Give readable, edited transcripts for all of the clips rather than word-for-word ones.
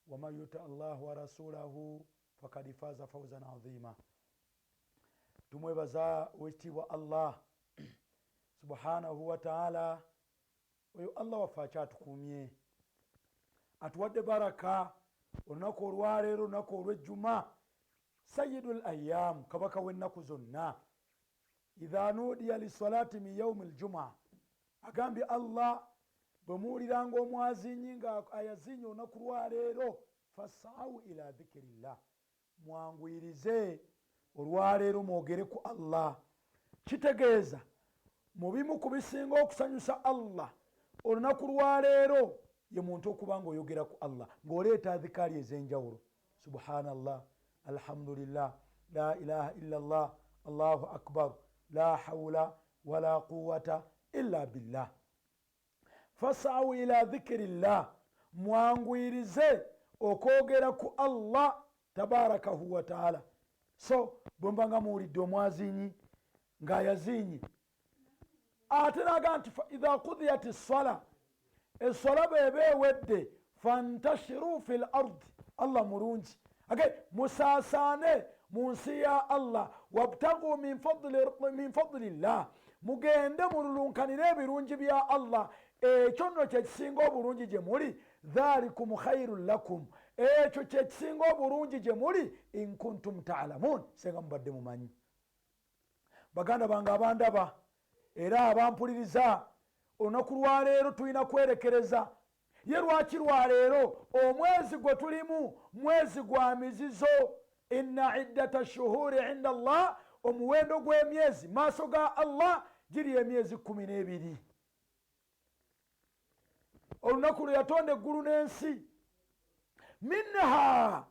ومن يطع الله ورسوله فقد فاز فوزا عظيما. tumwebaza wekitiibwa Allah subhanahu wa ta'ala. Oyo Allah waffe akyatukuumye atuwadde baraka olunaku olwaleero, olunaku olw'ejjuma, sayyidul ayyam, kabaka w'ennaku zonna. idha nudiya lissalati min yaumi ljuma, agambye Allah bwe muwuliranga omwazinyi nga ayazinye olunaku lwaleero, fasawu ila dhikirillah, mwanguyirize olwaleero mwogere ku Allah. Kitegeeza mu bimu ku bisinga okusanyusa Allah olunaku lwaleero ye muntu okuba nga oyogera ku Allah ng'oleeta adhikaari ez'enjawulo. Subhanallah, alhamdulillah, la ilaha illallah, allahu akbar, la hawla wala quwata illa billah. Fasawu ila dhikirillah, mwanguyirize okwogera ku Allah tabarakahu wa taala. So bwemba nga muwulidde omwazinyi ng'ayazinye ate naga nti idha qudiyat ssala, essola bweba ewedde, fantashiru fi l ardi, Allah mulungi musaasaane mu nsi ya Allah, wabtagu min fadlillah, mugende mululunkanire ebirungi bya Allah. Ekyo nno kyekisinga obulungi gye muli, dhalikum khairun lakum, ekyo kyekisinga obulungi gye muli, in kuntum ta'lamun, senga mubadde mumanyi. Baganda bange abandaba era abampuliriza, olunaku lwaleero tulina kwerekereza. Ye lwaki lwaleero? Omwezi gwe tulimu mwezi gwa mizizo. Inna iddata shuhuri inda Allah, omuwendo gw'emyezi maaso ga Allah giri emyezi 12. Olunaku lwe yatonda eggulu n'ensi, minha,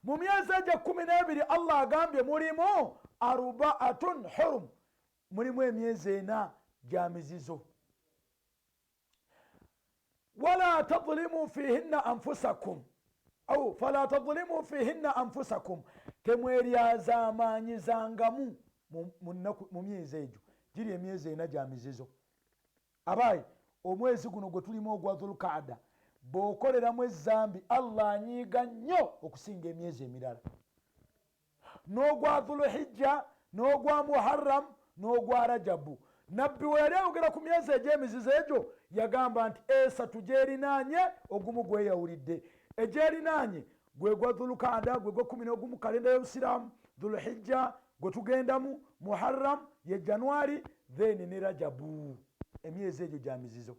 mu myezi egyo 12 Allah agambye mulimu arbaatun hurum, mulimu emyezi 4 gya mizizo. Wala tadhlimu fihinna anfusakum, au fala tadhlimu fihinna anfusakum, temweryazamanyizangamu mu myezi egyo, giri emyezi 4 gya mizizo. Abayi, omwezi guno gwe tulimu ogwa dhulqaada, bw'okoleramu ezzambi Allah anyiiga nnyo okusinga emyezi emirala. N'ogwa dhulhijja, n'ogwa muharram, n'ogwa rajabu. Nabbi we yali ayogera ku myezi egy'emizizo egyo yagamba nti esatu gyerinaanye ogumu gweyawulidde. Egyerinaanye gwe gwa dhulqaada, gwe gwa 11 kalenda y'Obusiraamu, dhulhijja gwe tugendamu, muharram ye Januari, then ne rajabu. Emyezi egyo gya mizizo.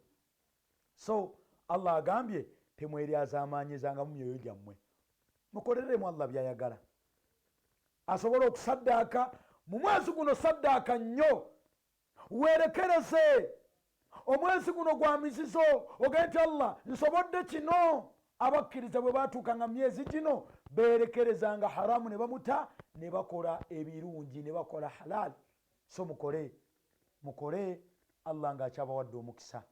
So Allah agambye temweryazamanyizanga mu myoyo gyammwe, mukoleremu Allah byayagala. Asobola okusaddaaka mu mwezi guno, saddaaka nnyo, weerekereze. Omwezi guno gwa mizizo, ogende nti Allah nsobodde kino. Abakkiriza bwe baatuukanga myezi gino beerekerezanga haramu ne bamuta, ne bakola ebirungi, ne bakola halal. So mukole Allah ng'akyabawadde omukisa.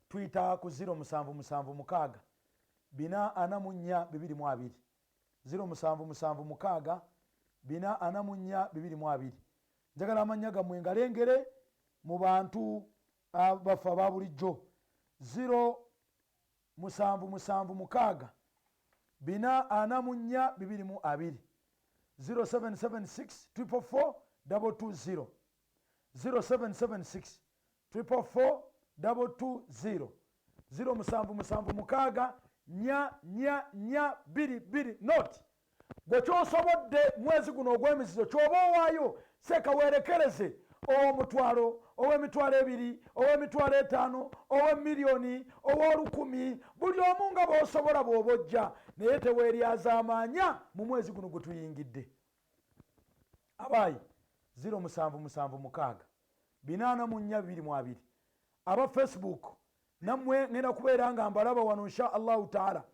Tuyita ku 0776 444 222, 0776 444 222. Njagala amannya gammwe ngalengere mu bantu abafa ba bulijjo. 0776 444 222, 0776 444 220, 0776 444 220, 0776 444 not. Gwe kyosobodde mwezi guno ogw'emizizo kyoba owaayo, seeka weerekereze omutwalo, ow'emitwalo 2, ow'emitwalo 5, ow'emiliyoni, ow'olukumi, buli omu nga bw'osobola bw'oba ojja, naye teweeryazaamaanya mu mwezi guno gwe tuyingidde. Abaayi, 0776 444 222. Aba Facebook nammwe ngenda kubeera nga mbalaba wano insha Allahu taala.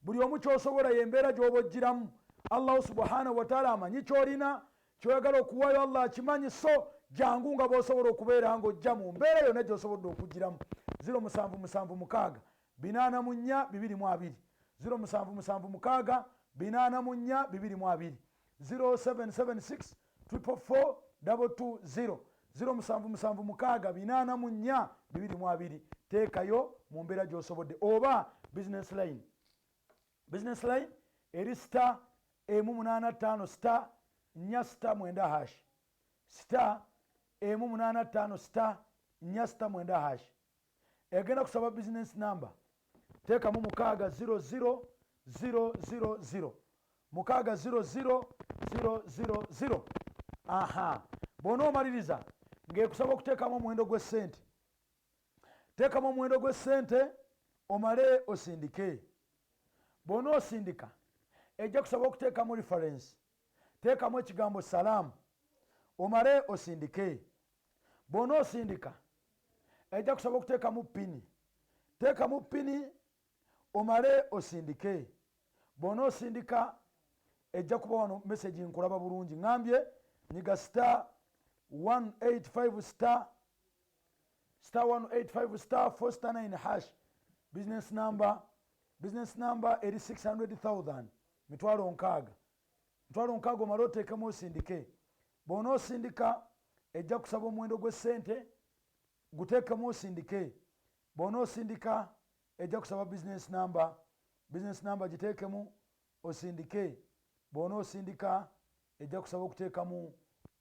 Buli omu kyosobola yembeera gy'oba oggiramu. Allah subhanahu wa taala amanyi kyolina, kyoyagala okuwaayo Allah akimanyi. So jangu nga bw'osobola okubeera ng'ojja mu mbeera yonna gy'osobodde okuggiramu. 0776 444 222, 0776 444 222, 0776 444 220, 0776 444 222. Teekayo mu mbeera gy'osobodde. Oba business line business line eri star emu 85 star 469 hash star emu 85 star 469 hash egenda kusaba business number teekamu 600000 600000 aha bona omaliriza ng'ekusaba okuteekamu omuwendo gw'essente teekamu omuwendo gw'essente omale osindike bona osindika ejja kusaba okuteekamu reference teekamu ekigambo salaamu omale osindike bona osindika ejja kusaba okuteekamu pini teekamu pini omale osindike bona osindika ejja kuba wano message nkulaba bulungi ngambye nyiga star 185 star 185 star 469 hash business number eri 600,000 mitwalo nkaaga omale oteekemu osindike bona osindika ejja kusaba omuwendo gw'essente guteekemu osindike bona osindika ejja kusaba business number giteekemu osindike bona osindika ejja kusaba okuteekamu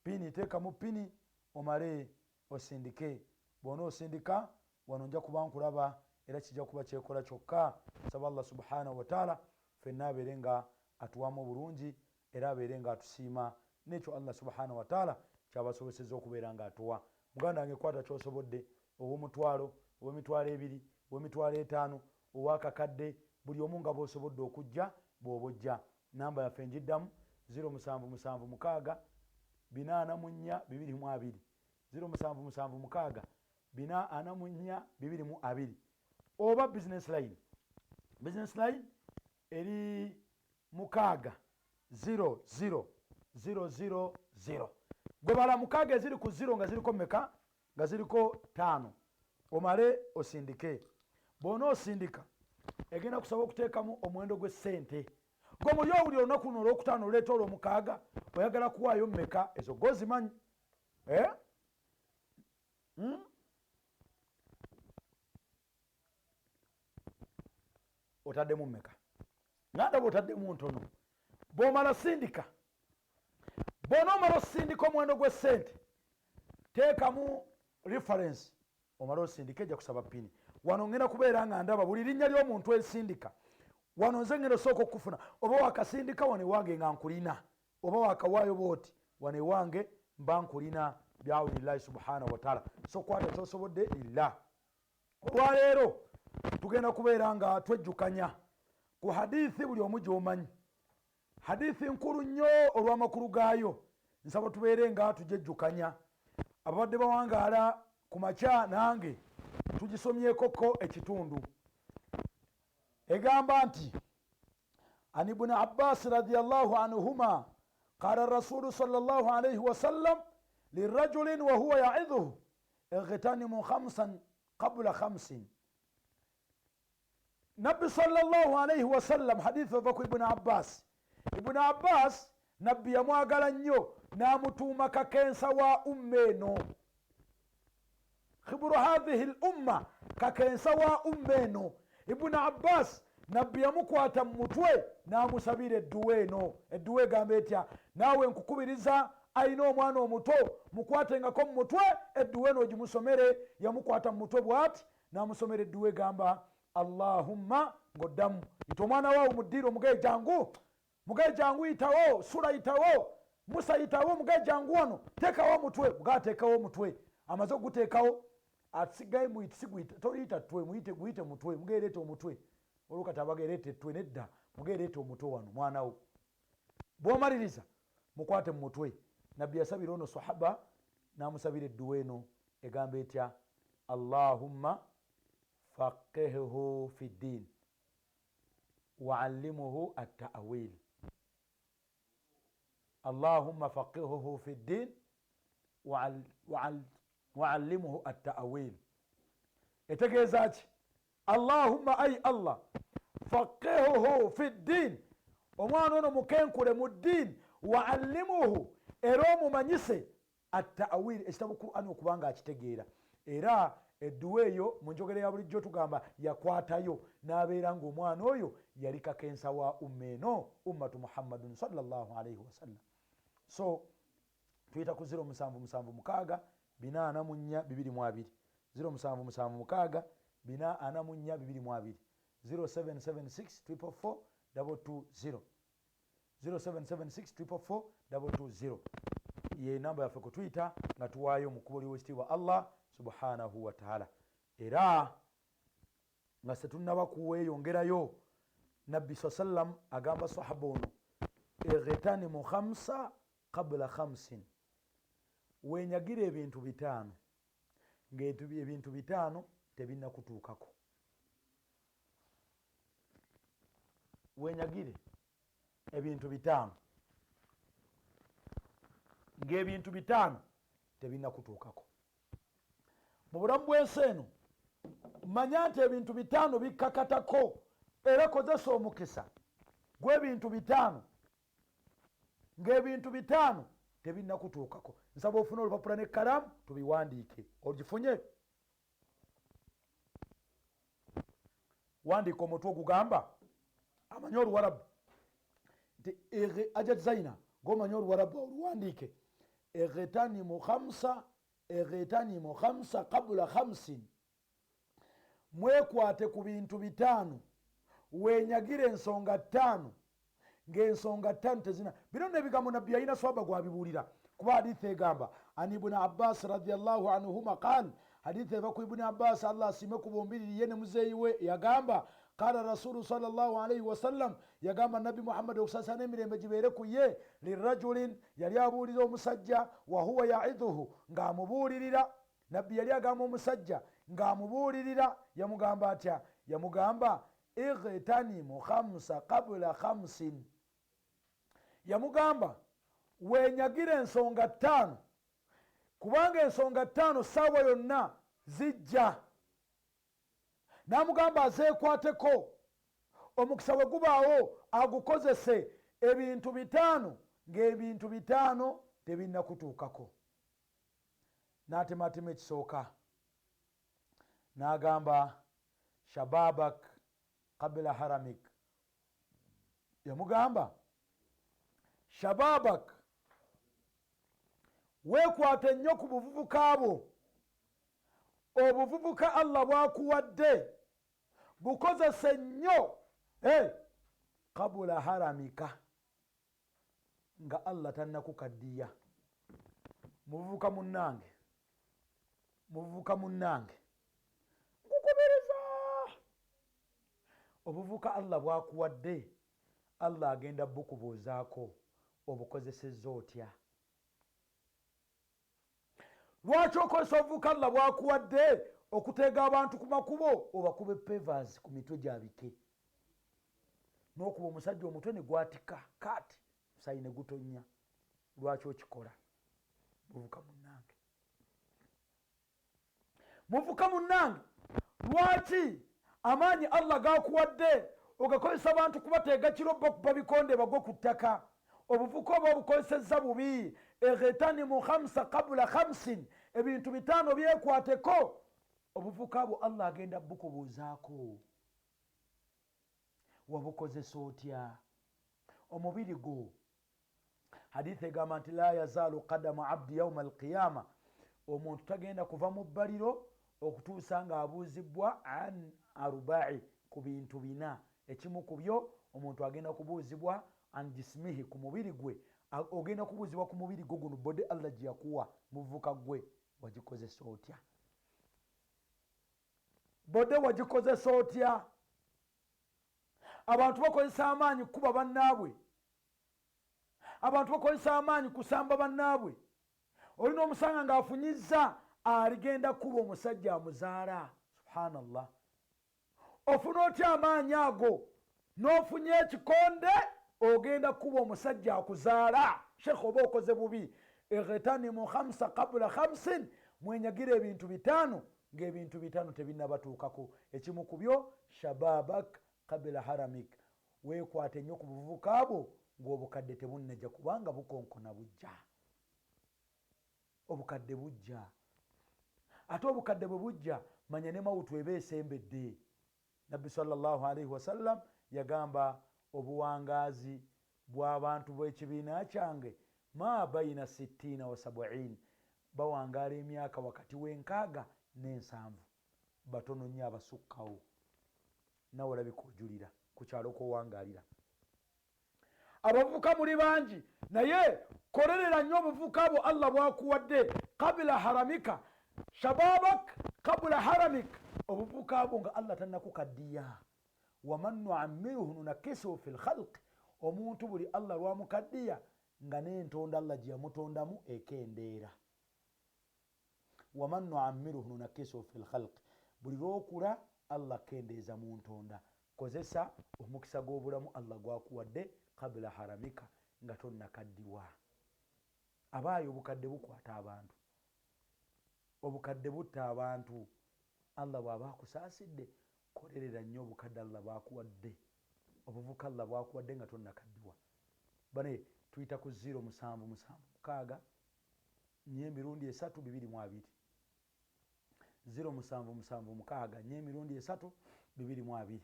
pini teekamu pini omale osindike bona osindika wano nja kuba nkulaba era kijja kuba kyekola kyokka saba Allah subhanahu wa ta'ala ffenna abeere nga atuwamu obulungi era abeere nga atusiima n'ekyo Allah subhanahu wa ta'ala kyabasobosezza okubeera nga atuwa muganda wange kwata kyosobodde ow'omutwalo ow'emitwalo 2 ow'emitwalo 5 ow'akakadde buli omu nga bw'osobodde okujja bw'obojja namba yaffe njiddamu 0776 444 222 0776 444 222 oba business line eri 60000 gwe bala 6 eziri ku 0 nga ziriko mmeka nga ziriko 5 omale osindike bona osindika egenda kusaba okuteekamu omuwendo gw'essente gwe muli owulira olunaku luno olwokutaano oleeta olw'omukaaga oyagala kuwaayo mmeka ezo gozimanyi otaddemu mmeka nganda bw'otaddemu ntono bw'omala sindika bona omala osindika omuwendo gw'essente teekamu reference omala osindika ejja kusaba pini wano ngenda kubeera nga ndaba buli linnya ly'omuntu esindika wano nze ngenda osooka okufuna oba wakasindika wano ewange nga nkulina oba wakawaayo booti wano ewange mba nkulina byawunillahi subhanahu wa ta'ala so kwata kyosobodde lillah olwaleero tugenda kubeera nga twejjukanya ku hadithi buli omu gy'omanyi hadithi nkulu nnyo olw'amakulu gaayo nsaba tubeere nga tujejjukanya ababadde bawangaala ku makya nange tugisomyekoko ekitundu egamba nti an ibuni abbas radiyallahu anhuma qala rasulu sallallahu alayhi wasallam lirajulin wa huwa yaidhuhu ightanimu khamsan qabla khamsin nabbi sallallahu alayhi wasallam hadithi ova ku ibuni abbas nabbi yamwagala nnyo n'amutuuma kakensa wa umma eno khiburu hadhihi l umma kakensa wa umma eno ibuni abbas nabbi yamukwata mu mutwe n'amusabira edduwa eno edduwa egamba etya naawe nkukubiriza ayina omwana omuto mukwatengako mu mutwe edduwa eno ogimusomere yamukwata mu mutwe bw'ati n'amusomera edduwa egamba allahumma ng'oddamu ita omwana waawo muddiire omugaye jangu yitawo sula yitawo musa yitawo omugaye jangu wano teekawo omutwe mugateekawo omutwe amaze okuguteekawo asigaye toyita ttwe guyite mutwe mugeereeta omutwe olwokati abageereeta ettwe nedda mugeereeta omutwe wano mwanawo bw'omaliriza mukwate mu mutwe nabbi yasabira ono sahaba n'amusabira edduwa eno egamba etya allahumma faqihuhu fi ddin waallimuhu atta'wil allahumma faqihuhu fi ddin waallimuhu atta'wil etegeeza ki allahumma ay allah faqihuhu fi ddin omwana ono mukenkule mu ddiini waallimuhu era omumanyise atta'wil ekitabu qur'ani okubanga akitegeera era edduwa eyo mu njogera ya bulijjo tugamba yakwatayo n'abeera ng'omwana oyo yali kakensa wa umma eno ummatu muhammadun sallallahu alaihi wasallam. So tuyita ku 0776 484 222 0776 484 222 0776 444 220 0776 444 ye namba yaffe kutuyita nga tuwaayo mukubo ly'owekitiibwa Allah subhanahu wa ta'ala. Era nga setunnaba kuweeyongerayo, nabbi sallam agamba sahaba ono ightanimu khamsa qabla khamsin, weenyagira ebintu bitaano ng'ebintu bitaano tebinnakutuukako. Weenyagire ebintu bitaano ng'ebintu bitaano tebinnakutuukako. Mu bulamu bw'ensi eno manya nti ebintu bitaano bikkakatako, era kozesa omukisa gw'ebintu bitaano ng'ebintu bitaano tebinnakutuukako. Nsaba ofune olupapula n'ekkalaamu tubiwandiike. Ogifunye? Wandiika omutwe ogugamba amanyi oluwarabu nti ajat zaina ng'omanyi oluwarabu oluwandiike ightanimu khamsa qabla khamsin, mwekwate ku bintu bitaano weenyagire ensonga ttaano ng'ensonga ttaano tezina. Bino nebigambo nabbi yalina swaba gwabibuulira, kuba hadithi egamba an ibuni abbas radiyallahu anhuma qaal, hadithi eva ku ibuni abbas allah asiime ku bombiriri ye ne muzeeyi we yagamba qala rasulu sallallahu alaihi wasallam, yagamba nabbi muhammad okusasa n'emirembe gibeere ku ye, lirajulin yali abuulira omusajja wa huwa yaidhuhu ng'amubuulirira. Nabbi yali agamba omusajja ng'amubuulirira, yamugamba atya? Yamugamba ightanimu khamsa qabla khamsin, yamugamba weenyagire ensonga ttaano kubanga ensonga ttaano ssaawa yonna zijja. N'amugamba azeekwateko, omukisa bwe gubaawo agukozese ebintu bitaano ng'ebintu bitaano tebinnakutuukako. N'atemaatema ekisooka n'agamba shababak qabla haramik, yamugamba shababak, weekwate nnyo ku buvubuka bwo, obuvubuka Allah bwakuwadde bukozese nnyo qabula haramika, nga Allah tannakukaddiya. Muvubuka munnange, muvubuka munnange, nkukubiriza, obuvubuka Allah bwakuwadde, Allah agenda bukubuuzaako obukozesezza otya. Lwaki okozesa obuvubuka Allah bwakuwadde okuteega abantu ku makubo obakube pevers ku mitwe gyabike, n'okuba omusajja omutwe ne gwatika kaati musayi ne gutonnya? Lwaki okikola? Muvubuka munnange, muvubuka munnange, lwaki amaanyi Allah gakuwadde ogakozesa abantu kubateega kiro bakuba bikonde bagwe ku ttaka? Obuvubuka oba obukozesezza bubi. Ightanimu khamsa qabla khamsin, ebintu bitaano byekwateko, obuvubuka bwo Allah agenda bukubuuzaako wabukozesa otya. Omubiri gwo, hadithi egamba nti la yazaalu qadamu abdi yauma alqiyama, omuntu tagenda kuva mu bbaliro okutuusa ng'abuuzibwa an arubai, ku bintu bina. Ekimu ku byo omuntu agenda kubuuzibwa an jismihi, ku mubiri gwe. Ogenda kubuuzibwa ku mubiri gwo guno, bode Allah gye yakuwa, muvubuka gwe wagikozesa otya? Bode wagikozesa otya? Abantu bakozesa amaanyi kuba bannaabwe, abantu bakozesa amaanyi kusamba bannaabwe. Olina omusanga ng'afunyizza aligenda kuba omusajja amuzaala. Subhanallah, ofuna otya amaanyi ago n'ofunye ekikonde ogenda kuba omusajja akuzaala? Shekhe, oba okoze bubi. Ightanimu khamsa qabla khamsin, mwenyagira ebintu bitaano ng'ebintu bitaano tebinnabatuukako. Ekimu ku byo shababak qabla haramik, weekwate nnyo ku buvubuka bwo ng'obukadde tebunnajja, kubanga bukonkona bujja, obukadde bujja. ate obukadde bwe bujja manya ne mawutu eba esembedde. Nabbi sallallahu alaihi wasallam yagamba obuwangaazi bw'abantu b'ekibiina kyange ma baina 60 wa 70, bawangaala emyaka wakati w'enkaaga n'ensanvu. Batono nnyo abasukkawo. Nawe olabika ojulira ku kyalo kw'owangaalira. Abavubuka muli bangi, naye kolerera nnyo obuvubuka bwo Allah bwakuwadde. Kabila haramika shababak kabula haramik, obuvubuka bwo nga Allah tannakukaddiya. Waman nuammiruhu nunakisuhu fil khalq, omuntu buli Allah lwamukaddiya nga n'entonda Allah gye yamutondamu ekendeera. Waman nuammiruhu nunakisuhu fil khalq, buli lwokula Allah kendeeza mu ntonda. Kozesa omukisa gw'obulamu Allah gwakuwadde kabila haramika nga tonnakaddiwa. Abaayo obukadde bukwata abantu, obukadde butta abantu. Allah bw'aba akusaasidde kolerera nnyo obukadde Allah bwakuwadde, obuvuka Allah bwakuwadde nga tonnakaddiwa. Bane tuyita ku 07776 nye emirundi 3 220, 07776 nye emirundi 3 220,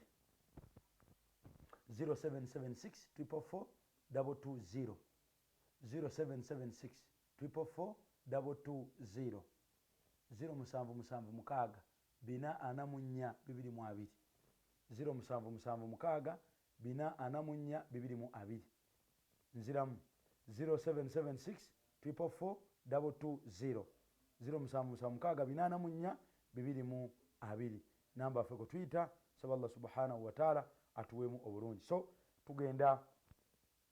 0776 444 220, 0776 444 220, 07776 444 220, 0776 444 220. Nziramu 0776 444 220, 0776 444 220. Namba yaffe ku Twitter. Saba Allah subhanahu wa ta'ala atuweemu obulungi. So tugenda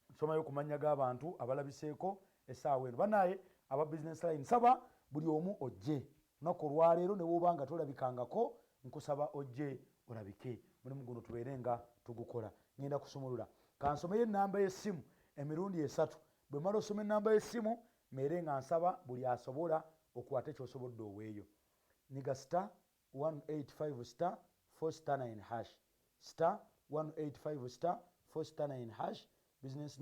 nsomayo ku mannya g'abantu abalabiseeko essaawa eno. Banaye aba business line, nsaba buli omu ojje lunaku olwaleero ne bw'oba nga tolabikangako, nkusaba ojje olabike mulimu guno tubeere nga tugukola. Ngenda kusumulula kansomeyo ennamba y'essimu emirundi 3. Bwe mala osoma ennamba y'essimu mmeere nga nsaba buli asobola okwata ky'osobodde oweeyo. Nyiga *185* 4*9 hash, *185* 4*9 hash. Business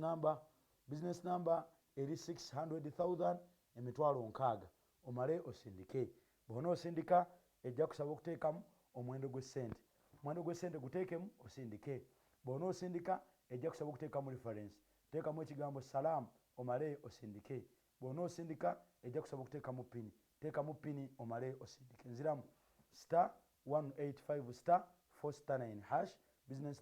number eri 600,000, emitwalo 60. Omale osindike. Bw'ona osindika ejja kusaba okuteekamu omuwendo gw'essente. Omuwendo gw'essente guteekemu osindike. Bw'ona osindika ejja kusaba okuteekamu reference. Teekamu ekigambo salaamu omale osindike. Bw'ona osindika ejja kusaba okuteekamu pini. Teekamu pini omale osindike. Nziramu *185* 4*9 hash. Business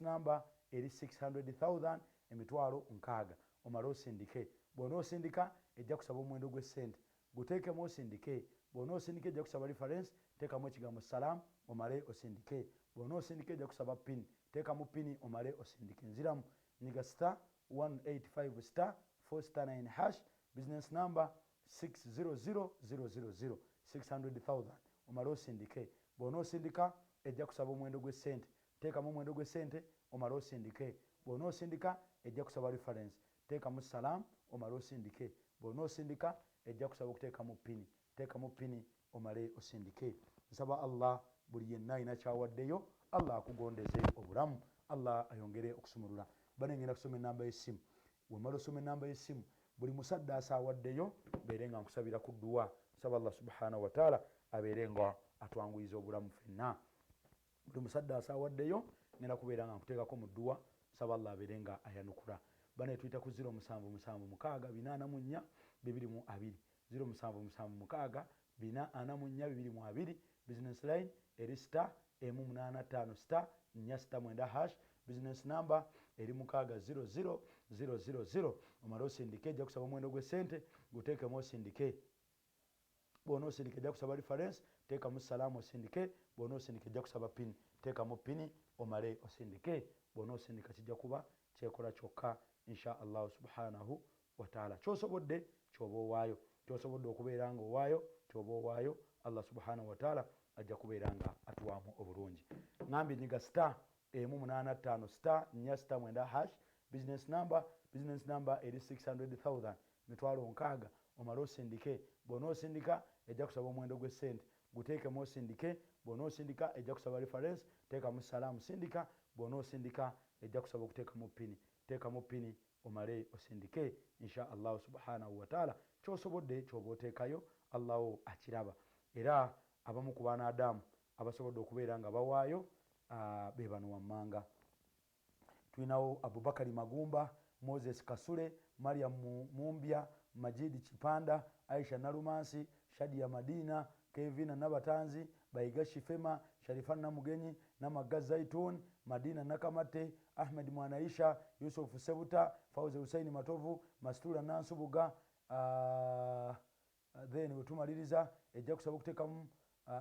number eri 600,000, emitwalo 60. Omale osindike. Bw'ona osindika ejja kusaba omuwendo gw'essente. Guteekemu osindike. Bw'ona osindika ejja kusaba reference. Teekamu ekigambo salaamu omale osindike. Bw'ona osindika ejja kusaba pini. Teekamu pini omale osindike. Nziramu nyiga *185* 4*9 hash. Business number 600,000, 600,000. Omale osindike. Bw'ona osindika ejja kusaba omuwendo gw'essente. Teekamu omuwendo gw'essente omale osindike. Bw'ona osindika ejja kusaba reference. Teekamu salaamu omale osindike. Bw'ona osindika ejja kusaba okuteekamu pini. Teekamu pini omale osindike. Nsaba Allah buli yenna alina kyawaddeyo Allah akugondeze obulamu, Allah ayongere okusumulula. Bane ngenda kusoma ennamba y'essimu. Wemala osoma ennamba y'essimu buli musaddaasa awaddeyo beere nga nkusabira ku dduwa. Nsaba Allah subhanahu wa ta'ala abeere nga atwanguyiza obulamu ffenna. Buli musaddaasa awaddeyo ngenda kubeera nga nkuteekako mu dduwa. Nsaba Allah abeere nga ayanukula. Bane tuyita ku 07776 444 220, 07776 444 220. Business line eri *185* 469 hash. Business number eri 600,000. Omale osindike ejja kusaba omuwendo gw'essente. Guteekemu osindike. Bw'ona osindika ejja kusaba reference. Teekamu salaamu osindike. Bw'ona osindika ejja kusaba pini. Teekamu pini omale osindike. Bw'ona osindika kijja kuba kyekola kyokka insha Allah subhanahu wa ta'ala. Ky'osobodde ky'oba owaayo. Ky'osobodde okubeera nga owaayo ky'oba owaayo, Allah subhanahu wa ta'ala ajja kubeera nga atuwaamu obulungi. Ngambye nyiga *185* 469 hash. Business number eri 600,000, mitwalo 60. Omale osindike. Bw'ona osindika ejja kusaba omuwendo gw'essente. Guteekemu osindike. Bw'ona osindika ejja kusaba reference. Teekamu salaamu sindika. Bw'ona osindika ejja kusaba okuteekamu pini. Teekamu pini omale osindike insha Allah subhanahu wa ta'ala. Ky'osobodde ky'oba oteekayo, Allah akiraba. era abamu ku baana Adamu abasobodde okubeera nga bawaayo be bano wammanga. Tulinawo Abubakari Magumba, Moses Kasule, Mariam Mumbya, Majidi Kipanda, Aisha Nalumansi, Shadia Madina, Kevina Nabatanzi, Baiga Shifema, Sharifan Namugenyi, Namaga Zaitun, Madina Nakamate, Ahmed Mwanaisha, Yusuf Sebuta, Fauze Hussein Matovu, Mastura Nansubuga, then wetumaliriza ejja kusaba okutekamu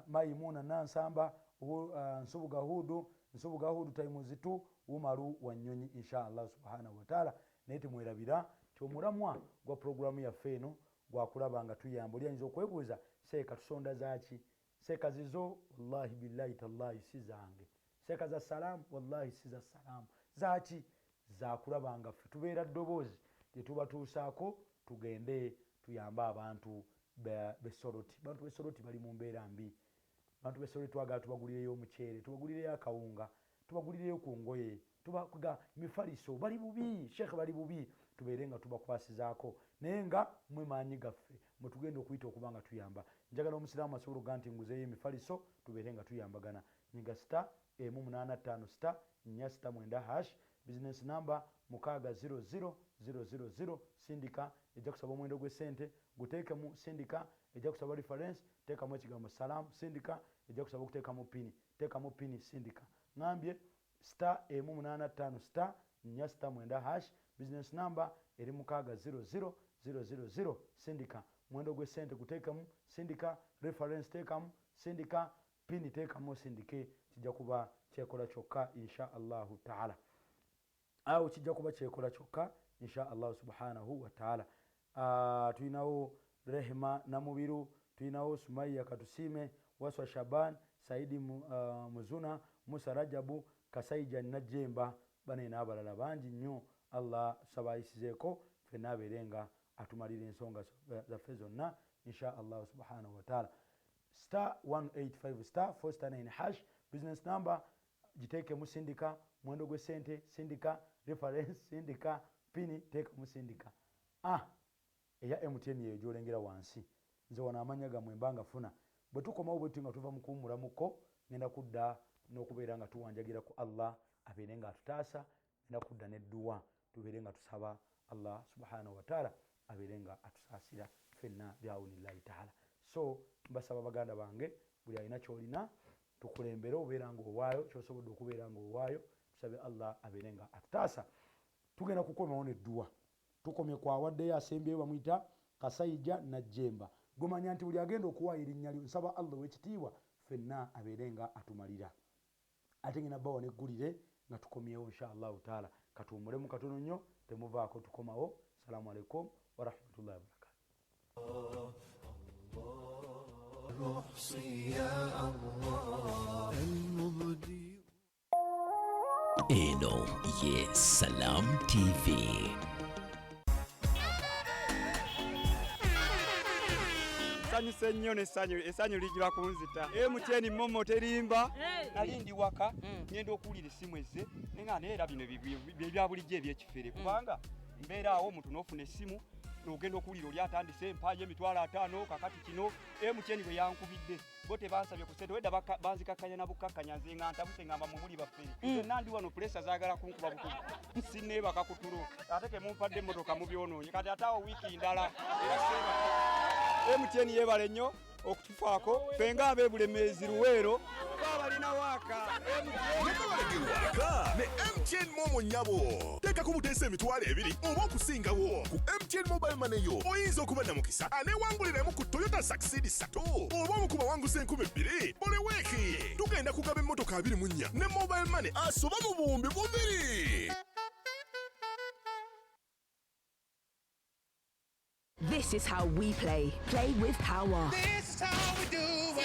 Maimuna Nansamba, Nsubuga Hudu Taimuzi tu Umaru Wanyonyi inshallah subhanahu wa ta'ala. Naye temwerabira kyomulamwa gwa programu yaffe eno gwakulaba nga tuyamba. Oliyinza okwebuuza seeka tusonda zaaki? Seeka zizo wallahi billahi tallahi si zange. Seeka za salamu wallahi si za salamu. Zaaki? Zakulaba nga ffe tubeera ddoboozi lyetubatuusaako tugende tuyambe abantu besoroti. Bantu besoroti bali mu mbeera mbi. Bantu besoroti twagala tubagulireyo omuceere, tubagulireyo akawunga, tubagulireyo ku ngoye, tubakuga mifaliso bali bubi, sheekh bali bubi, tubeere nga tubakwasizaako naye nga mwe maanyi gaffe mwe tugenda okuyita okuba nga tuyamba. Njagala omusiraamu asobola okuga nti nguzeeyo emifaliso tubeere nga tuyambagana. Nyiga star 185 469# business number 600000 sindika ejja kusaba omwendo gw'essente guteekemu, sindika ejja kusaba reference teekamu ekigambo salamu, sindika ejja kusaba okuteekamu pini, teekamu pini, sindika. Ngambye star 185 469# business number eri 600000 sindika, mwendo gw'essente guteekamu, sindika, reference teekamu, sindika, pini teekamu, sindike. Kijja kuba kyekola kyokka insha allahu taala. Awo kijja kuba kyekola kyokka insha allahu subhanahu wa taala. Tulinawo Rehema Namubiru, tulinawo Sumaiya Katusime, Waswa Shaban, Saidi Muzuna, Musa Rajabu, Kasaija Najemba, bane n'abalala bangi nnyo. Allah sabayisizeeko ffenna abeere nga atumalira ensonga zaffe zonna insha allahu subhanahu wa taala. Star 185 star 469# business number giteekemu, sindika, mwendo gw'essente sindika, reference sindika, pini teekamu, sindika. Eya MTN yeyo gyolengera wansi. Nze wano amanya gammwe mbanga funa. Bwe tukomawo bwe nga tuva mu kuwummulamuko ngenda kudda n'okubeera nga tuwanjagira ku Allah abeere nga atutaasa, ngenda kudda n'edduwa tubeere nga tusaba Allah subhanahu wa taala abeere nga atusaasira ffenna biawunillahi taala. So mbasaba baganda bange buli alina kyolina tukulembere obeera nga owaayo kyosobodde okubeera nga owaayo, tusabe Allah abeere nga atutaasa. Tugenda kukomawo n'edduwa. Tukomye kwa waddeyo asembyeyo bamuyita Kasaija Najemba. Gumanya nti buli agenda okuwaayo erinnya lyo nsaba Allah w'ekitiibwa ffenna abeere nga atumalira. Ate ngenda bawa neggulire nga tukomyewo insha allahu taala. Katuwummulemu katono nnyo temuvaako, tukomawo. Assalamu alaikum wa rahmatullahi wa barakatuh. Eno ye Salam TV. Sanyuse nnyo essanyu lijula kunzita. MTN momo terimba. Nali ndi waka ngenda okuwulira essimu ezze nenga neera bino bya bulijjo ebyekifere kubanga mbeera awo omuntu n'ofuna essimu n'ogenda okuwulira oli atandise empaayo emitwalo 5 kakati kino MTN bwe yankubidde bo tebansabye ku ssente wedda banzikakkanya na bukkakkanya nze nga ntabuse ngamba mumuli baffere nze ndi wano pulesa zaagala kunkuba bukubi sinneebaka ku tulo ate kemumpadde emmotoka mubyonoonye kati ate awo wiiki ndala era seeba MTN yeebale nnyo okutufaako fenga abeebulemeezi Luweero balina waaka ne MTN Momo nyabo teekako buteesa emitwalo 2 oba okusingawo ku MTN Mobile Money yo oyinza okuba namukisa aneewanguliremu ku Toyota Succeed 3 oba omukuba wangusa 2,000 buli wiiki tugenda kugaba emmotoka 24 ne Mobile Money asoba mu buwumbi 2. This is how we play. Play with power. This is how we do it.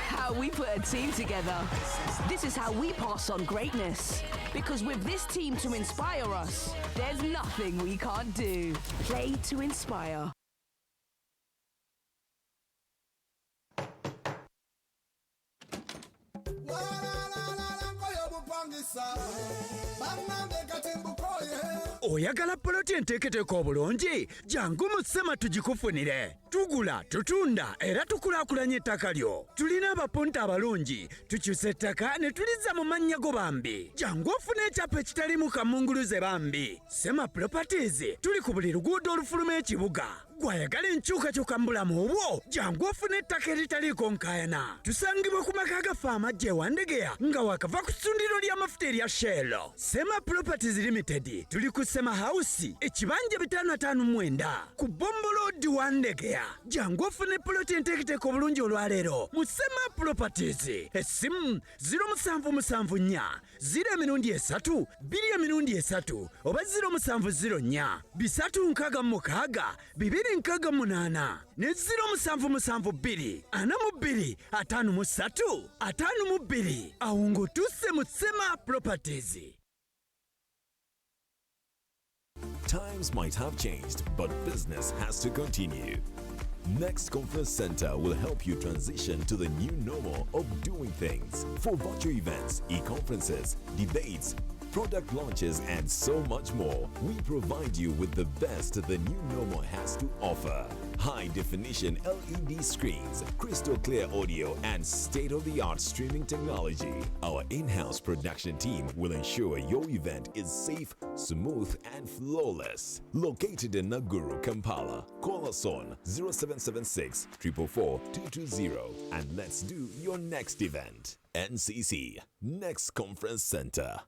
How we put a team together. This is how we pass on greatness. Because with this team to inspire us, there's nothing we can't do. Play to inspire. oyagala poloti enteeketeeko obulungi jangu mu Sema tugikufunire. Tugula, tutunda era tukulaakulanya ettaka lyo. Tulina abapunta abalungi, tukyusa ettaka ne tulizza mu mannya go bambi. Jangu ofune ekyapa ekitalimu kamunguluze bambi. Sema Properties tuli ku buli luguudo olufuluma ekibuga. Gwayagala enkyukakyuka mu bulamu obwo jangu ofune ettaka eritaliiko nkaayana. Tusangibwa ku maka agafa amagye wa Ndegeya nga wakava ku ssundiro ly'amafuta erya Shell. Sema Properties Limited tuli ku Sema House ekibanja 559 ku Bombo Road wa Ndegeya. Jangu ofune poloti enteeketeeko obulungi olwaleero mu Sema Properties. Essimu 0774 0 3 oba 0704 366 268 ne 0772 42 53 52 awo ng'otuuse mu Sema Properties. Times might have changed, but business has to continue. Next Conference Center will help you transition to the new normal of doing things. For virtual events, e-conferences, debates, product launches, and so much more, we provide you with the best the new normal has to offer. High-definition LED screens, crystal clear audio, and state-of-the-art streaming technology. Our in-house production team will ensure your event is safe, smooth, and flawless. Located in Nakuru, Kampala, call us on 0776 444 220 and let's do your next event. NCC, Next Conference Center.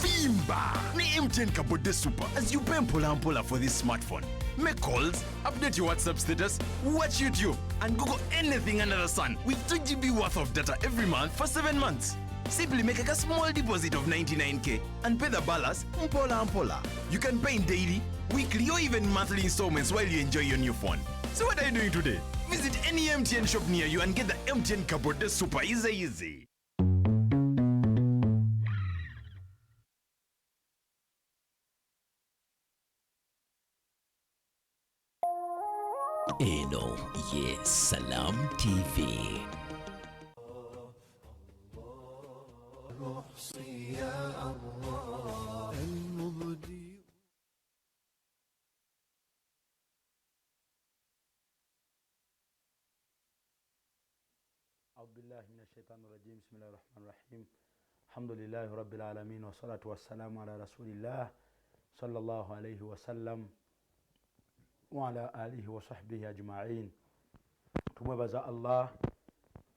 Vimba ni MTN Kabode Super as you pay mpola for this smartphone. Make calls, update your WhatsApp status, watch YouTube, and Google anything under the sun with 2 GB worth of data every month for 7 months. Simply make a small deposit of 99k and pay the balance mpola. You can pay in daily, weekly, or even monthly installments while you enjoy your new phone. So what are you doing today? Visit any MTN shop near you and get the MTN Kabode Super easy. Eno ye Salam TV. أعوذ بالله من الشيطان الرجيم بسم الله الرحمن الرحيم الحمد لله رب العالمين والصلاة والسلام على رسول الله صلى الله عليه وسلم وعلى آله وصحبه أجمعين. tumwebaza Allah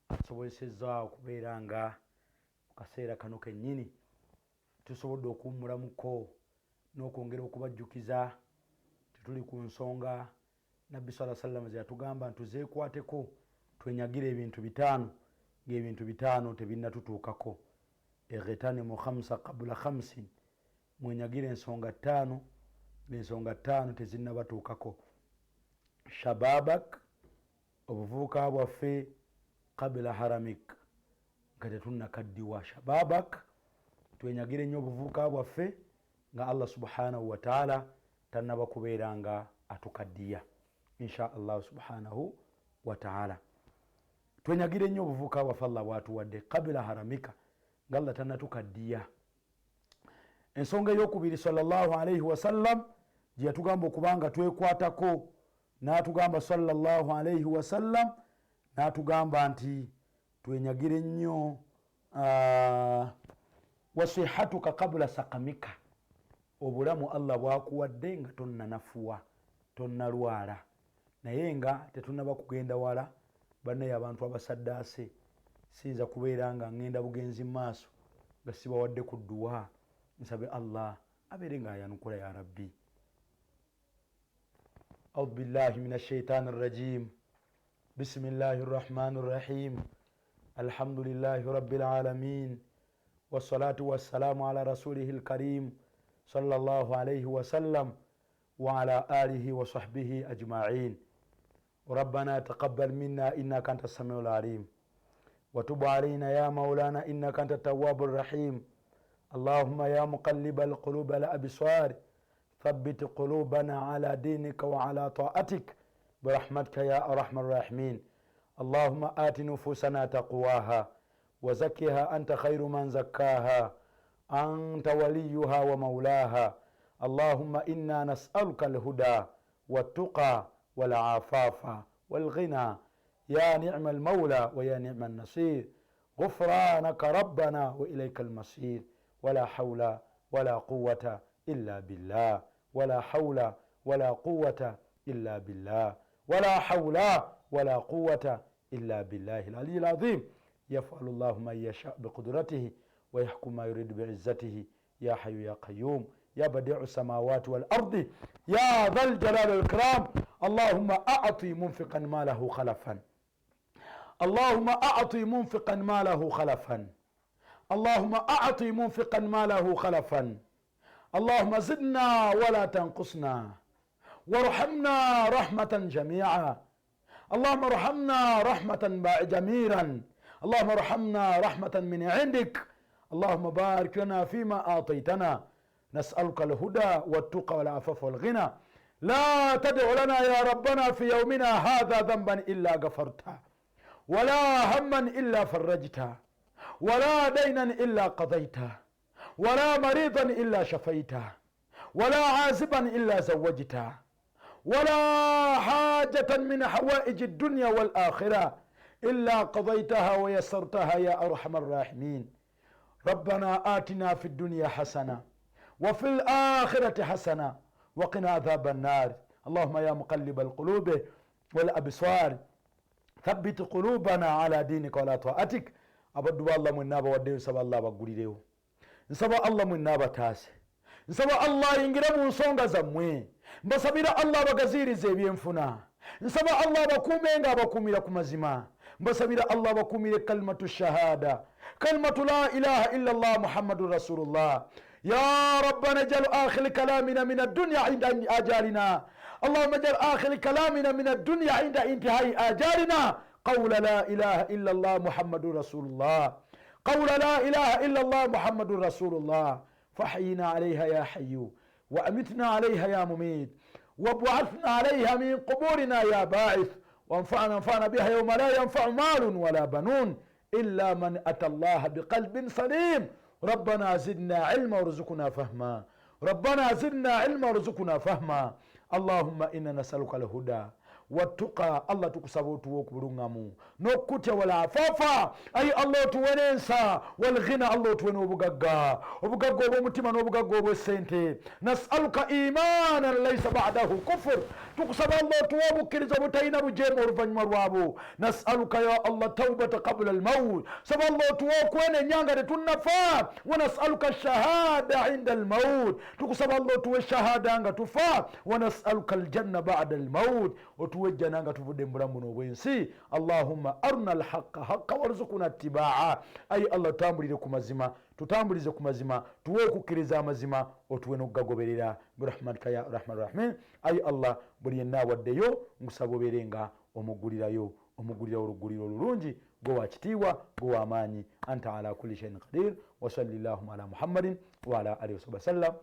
atusobozesezza okubeera nga mu kaseera kano kennyini tusobodde okuwummulamuko n'okwongera okubajjukiza tetuli ku nsonga nabbi sallallahu alayhi wa sallam ze yatugamba ntuzeekwateko twenyagire ebintu bitaano ng'ebintu bitaano tebinnatutuukako. Ightanimu khamsa qabla khamsin, mwenyagire ensonga ttaano ng'ensonga ttaano tezinnabatuukako. Shababak, obuvubuka bwaffe, qabla haramik, nga tetunnakaddiwa. Shababak, twenyagire nnyo obuvubuka bwaffe nga Allah subhanahu wa ta'ala tannaba kubeera nga atukaddiya insha Allah subhanahu wa ta'ala. Twenyagire nnyo obuvubuka bwaffe Allah bwatuwadde qabla haramika nga Allah tannatukaddiya. Ensonga ey'okubiri sallallahu alayhi wa sallam gye yatugamba okubanga twekwatako, n'atugamba sallallahu alayhi wa sallam n'atugamba nti twenyagire nnyo wasihatuka qabla sakamika, obulamu Allah bwakuwadde nga tonnanafuwa tonnalwala, naye nga tetunnaba kugenda wala bannaye abantu abasaddaase siyinza kubeera nga ngenda bugenzi maaso nga sibawadde ku dduwa. Nsabe Allah abeere nga ayanukula ya rabbi. A'udhu billahi minash shaitani rrajim. Bismillahir rahmanir rahim. Alhamdulillahi rabbil alamin. Wassalatu wassalamu ala rasulihil karim sallallahu alayhi wa sallam wa ala alihi wa sahbihi ajma'in. ربنا تقبل منا إنك أنت السميع العليم وتب علينا يا مولانا إنك أنت التواب الرحيم. اللهم يا مقلب القلوب والأبصار ثبت قلوبنا على دينك وعلى طاعتك برحمتك يا أرحم الراحمين. اللهم آت نفوسنا تقواها وزكها أنت خير من زكاها أنت وليها ومولاها اللهم إنا نسألك الهدى والتقى والعفاف والغنى يا نعم المولى ويا نعم النصير غفرانك ربنا وإليك المصير ولا حول ولا قوة إلا بالله ولا حول ولا قوة إلا بالله ولا حول ولا قوة إلا بالله العلي العظيم يفعل الله ما يشاء بقدرته ويحكم ما يريد بعزته يا حي يا قيوم يا بديع السماوات والأرض يا ذا الجلال والإكرام اللهم أعطي منفقا ما له خلفا اللهم أعطي منفقا ما له خلفا اللهم أعطي منفقا ما له خلفا اللهم زدنا ولا تنقصنا وارحمنا رحمة جميعا اللهم ارحمنا رحمة جميرا اللهم ارحمنا رحمة من عندك اللهم بارك لنا فيما أعطيتنا نسألك الهدى والتقى والعفاف والغنى لا تدع لنا يا ربنا في يومنا هذا ذنبا إلا غفرته ولا هما إلا فرجته ولا دينا إلا قضيته ولا مريضا إلا شفيته ولا عازبا إلا زوجته ولا حاجة من حوائج الدنيا والآخرة إلا قضيتها ويسرتها يا أرحم الراحمين ربنا آتنا في الدنيا حسنة وفي الآخرة حسنة وقنا عذاب النار اللهم يا مقلب القلوب والأبصار ثبت قلوبنا على دينك ولا طاعتك أبدو الله من نابا وديو سبا الله بقولي نسبا الله من نابا تاسي نسبا الله ينجرم nsonga zammwe mbasabira Allah bagazirize ebyenfuna nsaba Allah bakumenga bakumira ku mazima mbasabira Allah bakumire kalimatu shahada kalimatu la ilaha illa Allah muhammadur rasulullah يا ربنا اجعل آخر كلامنا من الدنيا عند آجالنا اللهم اجعل آخر كلامنا من الدنيا عند انتهاء آجالنا قول لا إله إلا الله محمد رسول الله قول لا إله إلا الله محمد رسول الله فحينا عليها يا حي وأمتنا عليها يا مميت وابعثنا عليها من قبورنا يا باعث وانفعنا بها يوم لا ينفع مال ولا بنون إلا من أتى الله بقلب سليم ربنا زدنا علما وارزقنا فهما ربنا زدنا علما وارزقنا فهما اللهم إنا نسألك الهدى والتقى الله تكسبوا توكبرونغامو نوكوتيا ولا عفافا أي الله تويننسا والغنى الله توينو وبغغا وبمتما وبغغا وبسنتي نسألك إيمانا ليس بعده كفر تكسب الله توابو كريزا بتاينا بجيم ورفن مروابو نسألك يا الله توبة قبل الموت سب الله توكو وين نيانغا تنفا ونسألك الشهادة عند الموت تكسب الله تو الشهادة عند تفا ونسألك الجنة بعد الموت tuwejjana nga tuvudde mubulamu buno obwensi allahumma arna alhaqa haqa warzuquna ittibaa ayi allah tutambulire ku mazima tutambulize ku mazima tuwe okukkiriza amazima otuwe n'okugagoberera birahmatika ya rahman rahimin ayi allah buli yenna awaddeyo nkusaba obeerenga omugulira oluguliro olulungi gwe wakitiibwa gwe wamaanyi anta ala kulli shayin qadir wa sallallahu ala muhammadin wa ala alihi wa sallam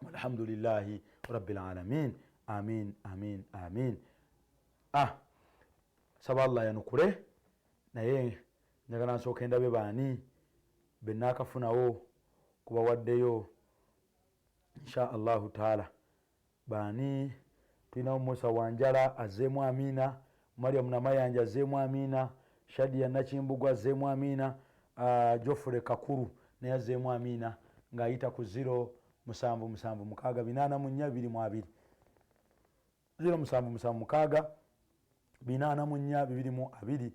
walhamdulillahi rabbil alamin amin amin amin saba Allah yanukule naye njagala nsooka ndabe baani bennaakafunawo kuba waddeyo insha allahu taala baani tulinawo Musa Wanjala azzeemu amina Mariam Namayanja azzeemu amina Shadia Nakimbugwa azzeemu amina Jofre Kakuru naye azzeemu amina ng'ayita ku 07776 07776 842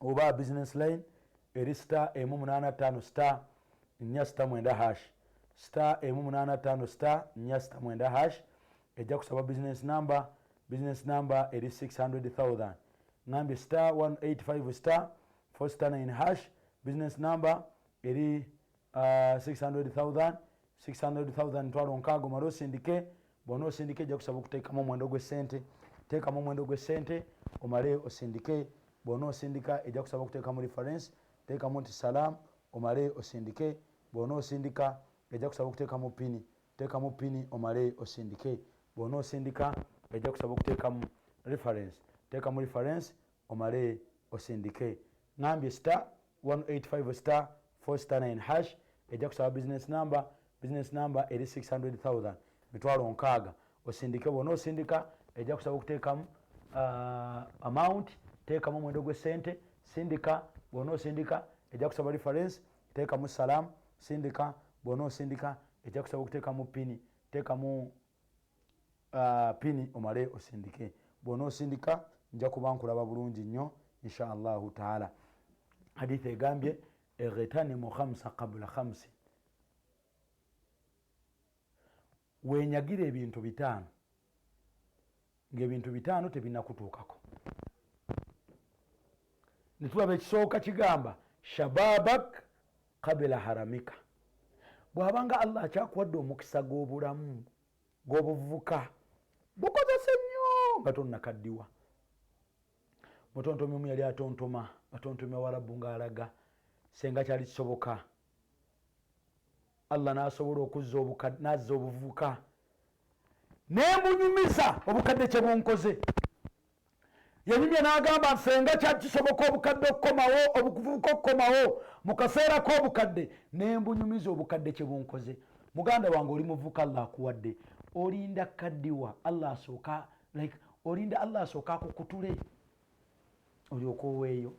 oba business line eri star M85 star 4 hash star M85 star 4 hash ejja kusaba business number eri 600,000 ngambi star 185 star 4 star 9 hash business number eri 600,000 twalo nkago maro sindike bono sindike ejja kusaba okuteekamu omwendo gw'essente teekamu omwendo gw'essente omale osindike bono osindika ejja kusaba okuteekamu reference teekamu nti salam omale osindike bono osindika ejja kusaba okuteekamu pini teekamu pini omale osindike bono osindika ejja kusaba okuteekamu reference teekamu reference omale osindike ngambye star 185 star 4 hash ejja kusaba business number eri 600,000 mitwalo nkaaga osindike bwona osindika ejja kusaba okuteekamu amount teekamu omwendo gw'essente sindika bwona osindika ejja kusaba reference teekamu salamu sindika bwona osindika ejja kusaba okuteekamu pini teekamu pini omale osindike bwona osindika nja kuba nkulaba bulungi nnyo insha allahu taala. Hadithi egambye ightanimu 5 qabla 5 wenyagira ebintu 5 ng'ebintu 5 tebinakutuukako. Netulaba ekisooka kigamba shababak qabla haramika. Bw'abanga Allah akyakuwadde omukisa gw'obulamu gw'obuvubuka bukozese nnyo nga tonnakaddiwa. Mutontomi omu yali atontoma atontomya Warabu ng'alaga senga kyali kisoboka Allah n'asobola okuzza n'azza obuvubuka n'embunyumiza obukadde kye bunkoze. Yanyumya n'agamba senga kyali kisoboka obukadde okukomawo obuvubuka okukomawo mu kaseera k'obukadde n'embunyumiza obukadde kye bunkoze. Muganda wange oli muvubuka Allah akuwadde olinda kaddiwa Allah asooka olinda Allah asooka akukutule olyoka oweeyo.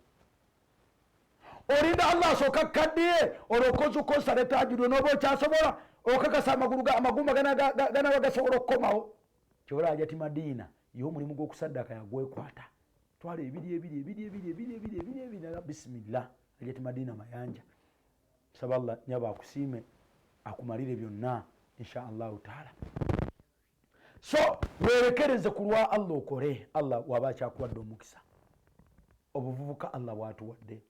Olinda Allah asooka kaddiye olwokoza okosa letajudo n'oba okyasobola okakasa amagumba ganaba gasobola okukomawo. Kyobola ajja ti Madiina ye omulimu gw'okusaddaka yagwekwata twala ebiri bisimillah ajja ti Madiina mayanja. Saba Allah nyaba akusiime akumalire byonna insha allahu taala. So werekereze ku lwa Allah okole. Allah waba akyakuwadde omukisa obuvubuka Allah bwatuwadde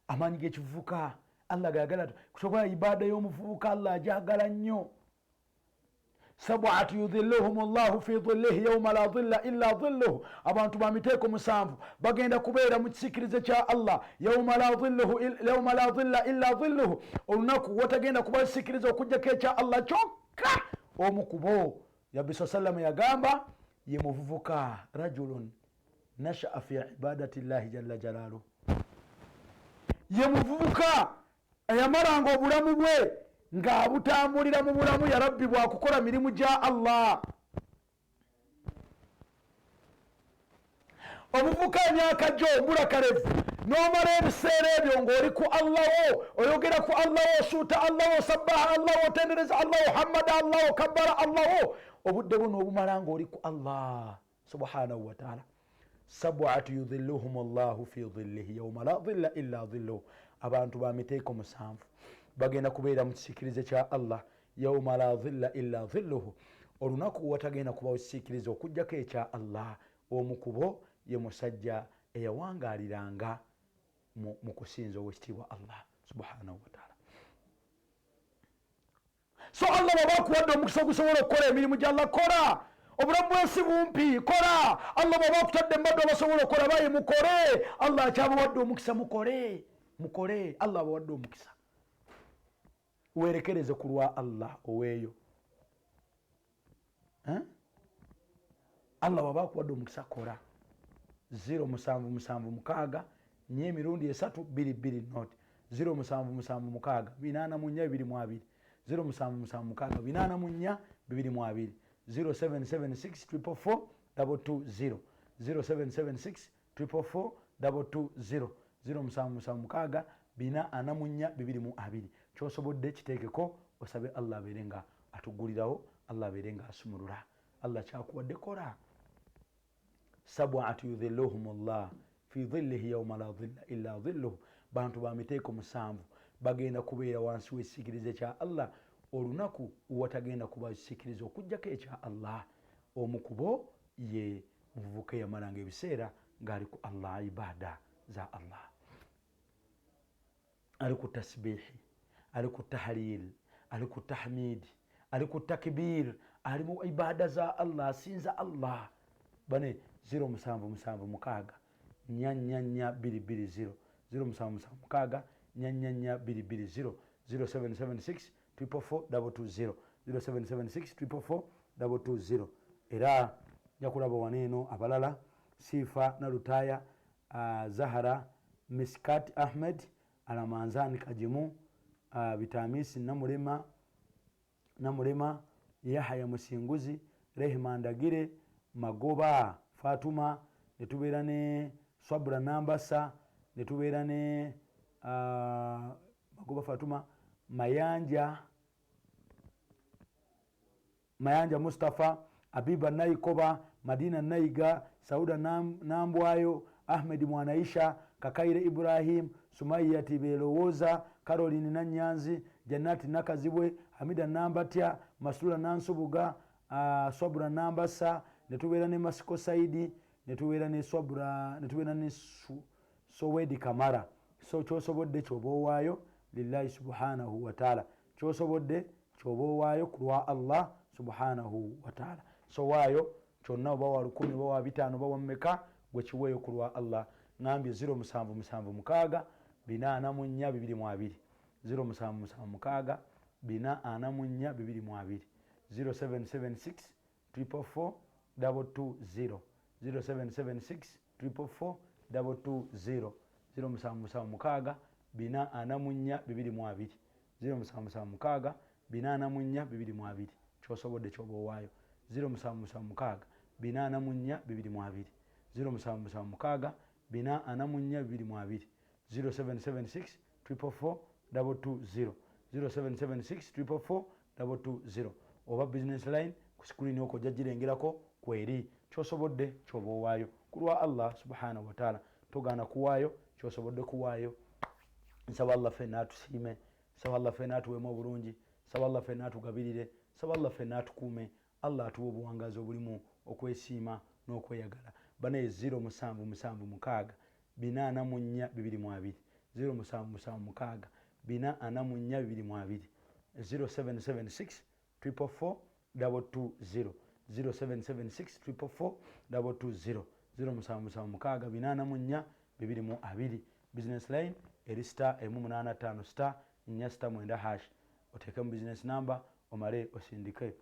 amaanyi g'ekivubuka Allah gayagala kusobola ibaada y'omuvubuka Allah ajagala nnyo. Sab'atu yudhilluhum Allahu fi dhillihi yawma la dhilla illa dhilluhu. Abantu ba miteeko 7 bagenda kubeera mu kisikirize kya Allah yawma la dhilla illa dhilluhu. Olunaku watagenda kuba kisikirize okujjako ekya Allah kyokka. Omu ku bo Yabbi sallallahu yagamba ye muvubuka rajulun nasha'a fi ibadati llahi jalla jalaaluhu. Ye muvubuka ayamalanga obulamu bwe ng'abutambulira mu bulamu ya Rabbi bwakukola mirimu gya Allah. Obuvubuka emyaka gyo mbulakalevu n'omala ebiseera ebyo ng'oli ku Allah wo oyogera ku Allah wo osuuta Allah wo sabbaha Allah wo otendereza Allah wo hamada Allah wo kabbara Allah wo obudde buno obumala ng'oli ku Allah subhanahu wa ta'ala. Sab'atu yudhilluhum Allahu fi dhillihi yawma la dhilla illa dhilluhu. Abantu ba miteeko 7 bagenda kubeera mu kisikirize kya Allah yawma la dhilla illa dhilluhu. Olunaku watagenda kuba kisikirize okujjako ekya Allah. Omu ku bo ye musajja eyawangaaliranga mu kusinza owekitiibwa Allah subhanahu wa ta'ala. So Allah bw'aba akuwadde omukisa ogusobola okukola emirimu gy'Allah kola. Obulamu bwensi bumpi kola. Allah bw'aba akutadde mbadde abasobola okukola baye mukole. Allah akyabawadde omukisa mukole. Allah abawadde omukisa. Werekereze ku lwa Allah oweeyo. Allah bw'aba akuwadde omukisa kola. 077 nye emirundi 3 not 077 842 077 842 0776 444 220 0776 444 220 0776 kyosobodde kiteekeko osabe Allah abeerenga atugulirawo Allah abeerenga asumulula. Allah kyakuwadde kola. Sab'atu yudhilluhum Allah fi dhillihi yawma la dhilla illa dhilluhu. Bantu ba miteeko 7 bagenda kubeera wansi w'ekisikirize kya Allah olunaku watagenda kuba kisikirize okujjako ekya Allah. Omu ku bo ye muvubuka yamalanga ebiseera ng'ali ku Allah ibaada za Allah. Ali ku tasbihi, ali ku tahlil, ali ku tahmid, ali ku takbir, ali mu ibaada za Allah asinza Allah. Bane 077 nyanya 220 077 nyanya 220 0776 444 220 0776 era njakulaba waneeno abalala Sifa na Lutaya Zahara Miskat Ahmed, Alamanzani Kajimu, Vitamis Namurema, Yahya Musinguzi, Rehema Ndagire, Magoba Fatuma, netubeera ne Swabra Nambasa, netubeera ne Magoba Fatuma, Mayanja Mustafa, Abiba Naikoba, Madina Naiga, Sauda Nambwayo, Ahmed Mwanaisha, Kakaire Ibrahim, Sumaiya Tibelowoza, Caroline Nanyanzi, Janati Nakazibwe, Hamida Nambatya, Masula Nansubuga, Swabra Nambasa, netubeera ne Masiko Saidi, netubeera ne Swabra, netubeera ne Sowedi Kamara. So kyosobodde kyoba owaayo lillahi subhanahu wa ta'ala, kyosobodde kyoba owaayo kulwa Allah subhanahu wa ta'ala. So waayo kyonna oba wa 10 oba wa 5 oba wa mmeka gwe kiweeyo kulwa Allah. Ngambye 0776 442 0776 442 0776 444 220 0776 444 220 0776 442 0776 442 kyosobodde kyoba owaayo 0776 442 0776 442 0776 444 220 0776 444 220 oba business line ku screen okwo jjagirengerako kweri. Kyosobodde kyoba owaayo kulwa Allah subhanahu wa ta'ala. Togana kuwaayo kyosobodde kuwaayo. Nsaba Allah ffenna atusiime, nsaba Allah ffenna atuweemu obulungi, nsaba Allah ffenna atugabirire, nsaba Allah ffenna atukuume. Allah atuwa obuwangazi obulimu okwesiima n'okweyagala. Banaye 0776 442 0776 442 0776 444 220 0776 444 220 0776 442 business line eri star 185 star 469 hash oteekemu business number omale osindike.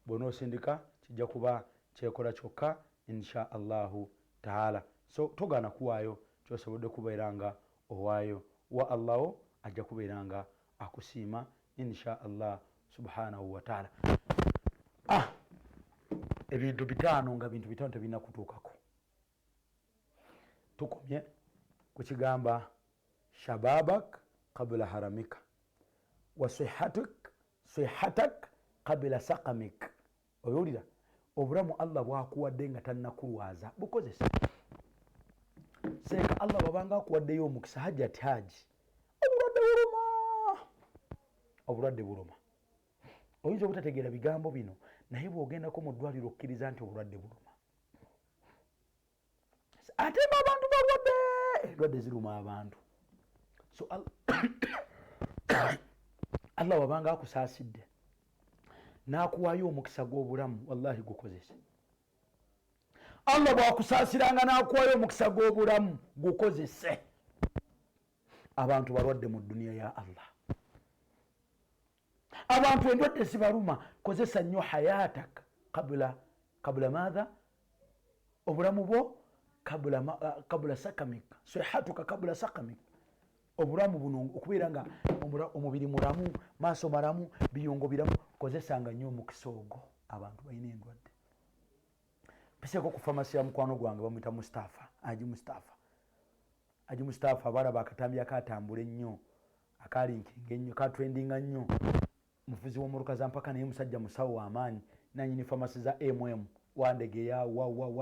Bw'ona osindika kijja kuba kyekola kyokka insha Allahu taala. So togana kuwaayo kyosobodde kubeera nga owaayo wa Allah ajja kubeera nga akusiima insha Allah subhanahu wa taala. Ebintu bitaano nga bintu bitaano tebirina kutuukako. Tukomye ku kigamba shababak qabla haramika wa sihatak qabla saqamik. Oyulira obulamu Allah bwakuwadde nga tannakulwaza bukozesa. Seeka Allah babanga akuwaddeyo omukisa hajjati haji obulwadde buluma. Oyinza obutategeera bigambo bino naye bw'ogendako mu ddwaliro okkiriza nti obulwadde buluma. Ate abantu balwadde, endwadde ziruma abantu. So Allah wabanga akusaasidde n'akuwaayo omukisa gw'obulamu, wallahi gukozese. Allah bw'akusaasiranga n'akuwaayo omukisa gw'obulamu gukozese. Abantu balwadde mu dduniya ya Allah. Abantu endwadde zibaluma, kozesa nnyo hayatak kabula madha, obulamu bwo kabula sakamik, sihatuka kabula sakamik. Obulamu buno okubeera nga omubiri mulamu, maaso malamu, biyungo biramu, kozesanga nnyo omukisa ogwo. Abantu balina endwadde. Mpiseeko ku famasi ya mukwano gwange bamuyita Mustafa, Haji Mustafa balaba akatambi akatambula ennyo, akalinkinga ennyo, katrendinga nnyo. Mufuzi w'omulukaza mpaka naye musajja musawo w'amaanyi, nanyini famasi za Wandegeya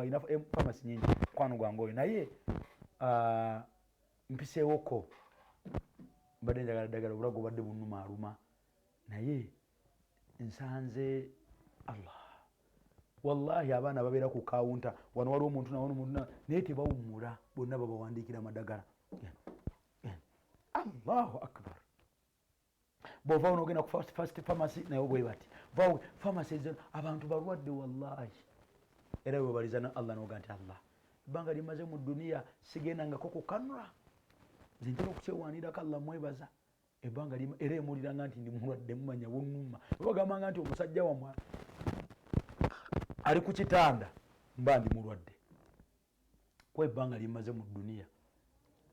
ina famasi nyingi mukwano gwange oyo. Naye mpiseewoko mbadde njagala ddagala obulago badde bunnuma aluma, naye nsanze Allah wallahi abaana babeera ku kawunta wano waliwo omuntu naye tebawummula, bonna babawandiikira amadagala. Allahu akbar. Bw'ova onogenda ku first pharmacy naye bwe bati vawe pharmacy ezo abantu balwadde wallahi. Era webaliza na Allah n'oga nti Allah ebbanga limaze mu dduniya sigendangako kukanula, nze ntera okukyewaanirako Allah mwebaza ebbanga era emuliranga nti ndi mulwadde mumanya bunnuma. Bagambanga nti omusajja wamwe ali ku kitanda mba ndi mulwadde kwa ebbanga limaze mu dduniya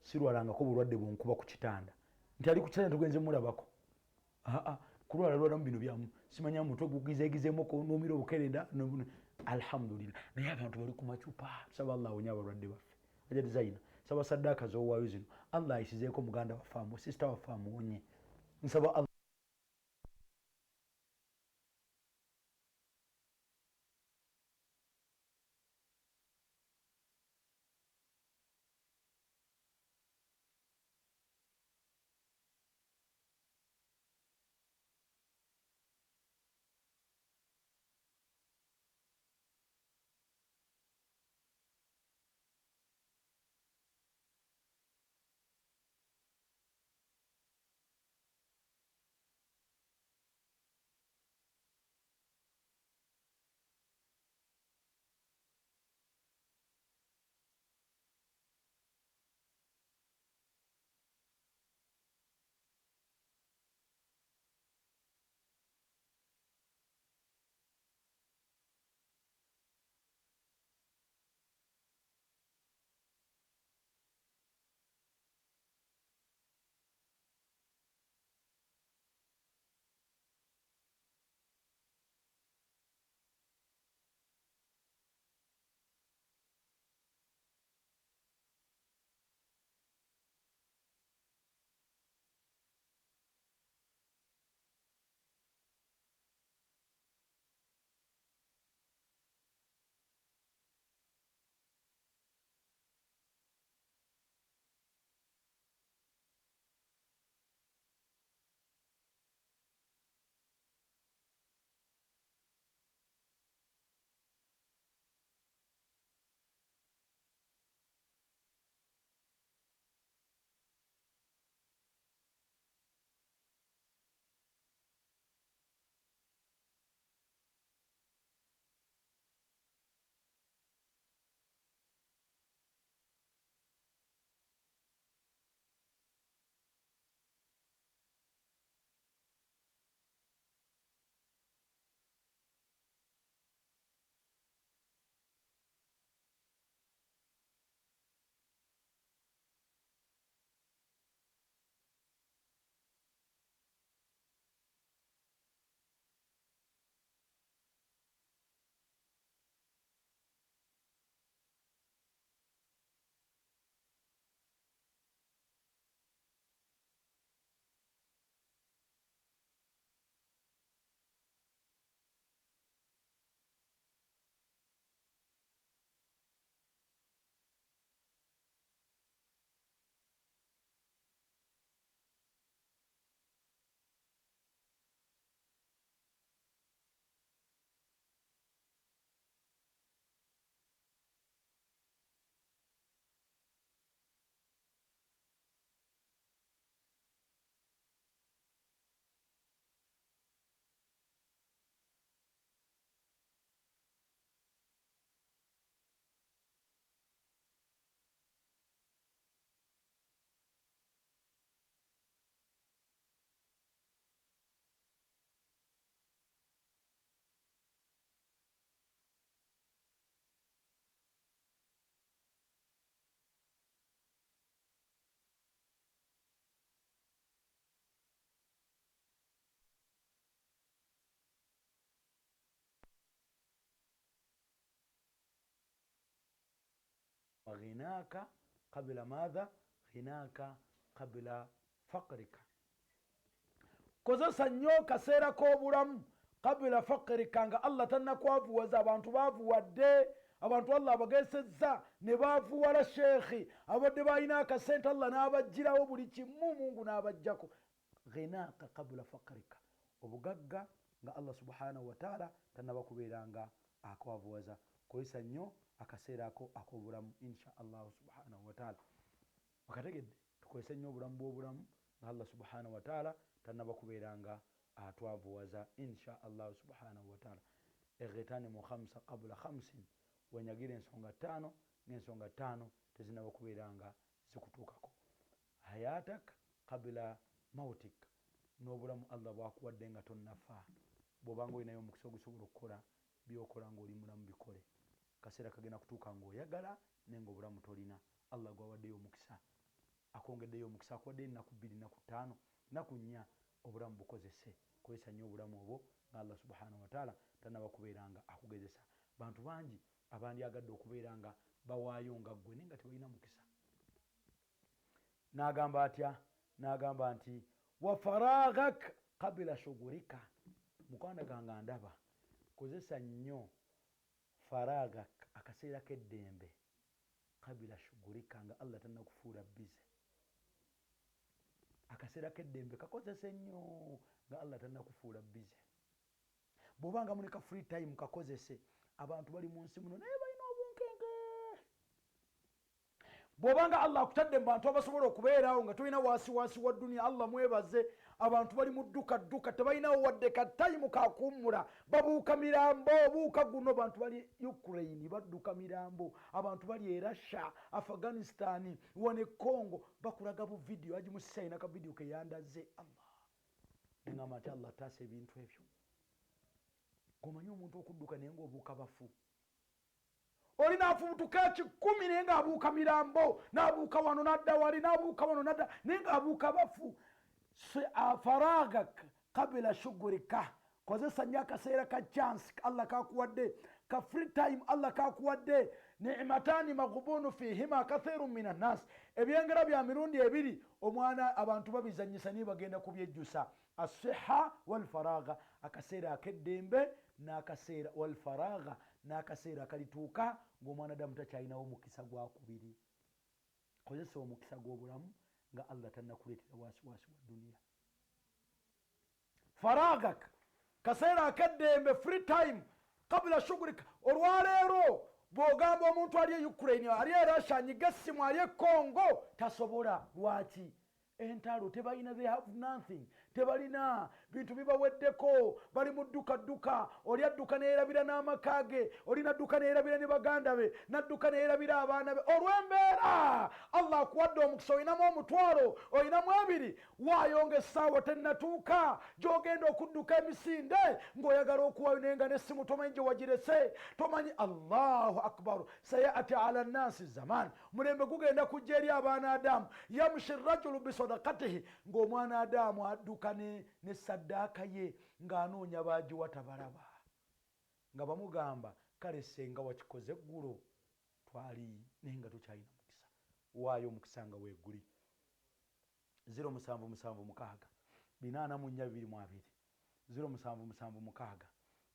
sirwalangako bulwadde bwonkuba ku kitanda nti ali ku kitanda tugenze mulabako kulwalalamu bino byamu simanya mutwe gugizegizemuko nomira obukerenda alhamdulillah naye abantu bali ku macupa tusaba allah awonya abalwadde baffe aja designer saba saddaaka zowaayo zino allah ayisizeeko muganda wafaamu sister wafaamu wonye nsaba allah ghinaka qabla madha ghinaka qabla faqrika kozesa nnyo kaseera k'obulamu qabla faqrika nga allah tannakwavuwaza abantu baavuwadde abantu allah abagesezza ne baavuwala sheekhi abadde balina akasente allah n'abajjirawo buli kimu mungu n'abajjako ghinaka qabla faqrika obugagga nga allah subhanahu wataala tannabakubeeranga akwavuwaza kozesa nnyo akaseera ako ak'obulamu insha allahu subhanahu wataala okategedde tukozese nnyo obulamu bw'obulamu nga allah subhanahu wataala tannabakubeeranga atwavuwaza insha allahu subhanahu wataala ightanimu khamsa qabla khamsin wenyagira ensonga ttaano ng'ensonga ttaano tezinabakubeeranga zikutuukako hayatak qabla mautik n'obulamu allah bwakuwadde nga tonnafa bw'obanga olinayo omukisa ogusobola okukola byokola ng'oli mulamu bikole kaseera kagenda kutuuka ng'oyagala naye ng'obulamu tolina allah gwawaddeyo omukisa akongeddeyo omukisa akuwadde ennaku 2 ennaku 5 ennaku 4 obulamu bukozese kozesa nnyo obulamu obwo nga Allah subhanahu wa ta'ala tanaba kubeera nga akugezesa. Bantu bangi abandyagadde okubeera nga bawaayo nga ggwe naye nga tebalina mukisa. N'agamba atya? N'agamba nti wa faraghak qabla shughulika. Mukwanda gange ndaba kozesa nnyo faraghak, akaseera k'eddembe, qabla shughulika, nga Allah tannakufuula bize. Akaseera k'eddembe kakozese nnyo nga Allah tannakufuula bize. Bw'obanga muleka free time kakozese. Abantu bali mu nsi muno naye balina obunkenke. Bw'obanga Allah akutadde mu bantu abasobola okubeerawo nga tolina waasi wa dduniya, Allah mwebaze. Abantu bali mu dduka tebalinawo wadde ka time kakummula, babuuka mirambo, buuka guno. Bantu bali Ukraine badduka mirambo, abantu bali e Russia, Afghanistan, wane Congo, bakulaga bu video agimusisa ina ka video ke yandaze. Allah ngamba nti Allah taase ebintu ebyo. Gomanyi omuntu okudduka naye ng'obuuka bafu. Oli naafubutuka 10 naye ng'abuuka mirambo, n'abuuka wano n'adda wali, n'abuuka wano n'adda naye ng'abuuka bafu. Faraghak qabla shughulika. Kozesa nnyo akaseera ka chance Allah kakuwadde, ka free time Allah kakuwadde. Ni'matani maghbunu fihima kathirun minan nas. Ebyengera bya mirundi ebiri omwana abantu babizanyisa ni bagenda kubyejjusa. As-sihha wal faragha, akaseera akeddembe n'akaseera wal faragha, n'akaseera kalituuka ng'omwana adamu takyalinawo omukisa gwakubiri. Kozesa omukisa gw'obulamu nga Allah tannakuleetera waasiwaasi wa dduniya. Faraghak, kaseera akeddembe, free time qabla shughulika. Olwaleero bw'ogamba omuntu ali e Ukraine, ali e Russia, anyiga essimu, ali e Congo, tasobola. Lwaki? Entalo tebalina, they have nothing. Tebalina bintu bibaweddeko, bali mu dduka. Oli adduka neerabira n'amaka ge, oli nadduka neerabira ne baganda be, nadduka neerabira abaana be. Olw'embeera Allah akuwadde omukisa, olinamu omutwalo, olinamu 2, waayonga essaawa tennatuuka gy'ogenda okudduka emisinde ng'oyagala okuwayo naye nga n'essimu tomanyi gye wagirese, tomanyi. Allahu akbar. Sayati ala nnasi zaman, mulembe gugenda kujja eri abaana Adamu. Yamshi rajulu bisadaqatihi, ng'omwana Adamu adduka ne saddaaka ye ng'anoonya baagiwa tabalaba, nga bamugamba kale senga wakikoze eggulo twali naye nga tokyalina mukisa. Waayo omukisa nga weeguli. 077 842 077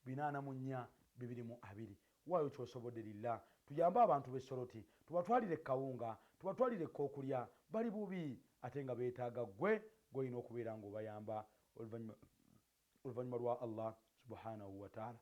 842 22. Waayo kyosobodde lillah. Tuyambe abantu b'essoroti, tubatwalire kawunga, tubatwalire ekkokulya, bali bubi ate nga beetaaga ggwe gw'olina okubeera ng'obayamba oluvannyuma lwa Allah subhanahu wa ta'ala.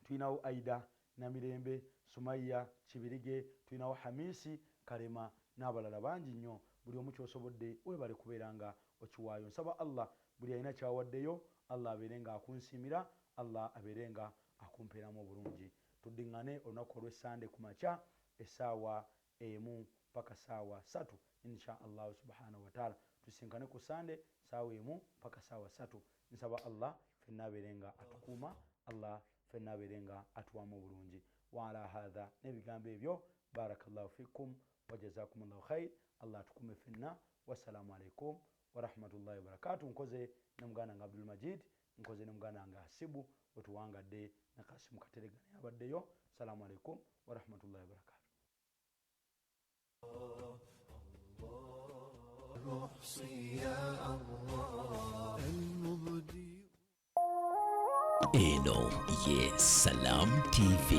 Tulinawo Aida Namirembe, Sumaya Kibirige, tulinawo Hamisi Karema n'abalala bangi nnyo. Buli omu kyosobodde webale kubeera nga okiwaayo. Nsaba Allah buli alina kyawaddeyo, Allah abeere nga akunsiimira, Allah abeere nga akumpeeramu obulungi. Tuddiŋŋane olunaku olw'Essande ku makya essaawa 1 paka ssaawa 3 insha Allah subhanahu wa ta'ala. Tusinkane ku Sande ssaawa 1 paka ssaawa 3. Nsaba Allah ffenna abeere nga atukuuma, Allah ffenna abeere nga atuwaamu obulungi. Wa ala hadha, n'ebigambo ebyo, barakallahu fikum wa jazakumullahu khair. Allah atukuume ffenna. Wassalamu alaikum wa rahmatullahi wa barakatuh. Nkoze ne muganda nga Abdul Majid, nkoze ne muganda nga Hasibu, wetuwangadde ne Kasimu Kateregana yabaddeyo. Assalamu alaikum wa rahmatullahi wa barakatuh. Eno ye Salam TV.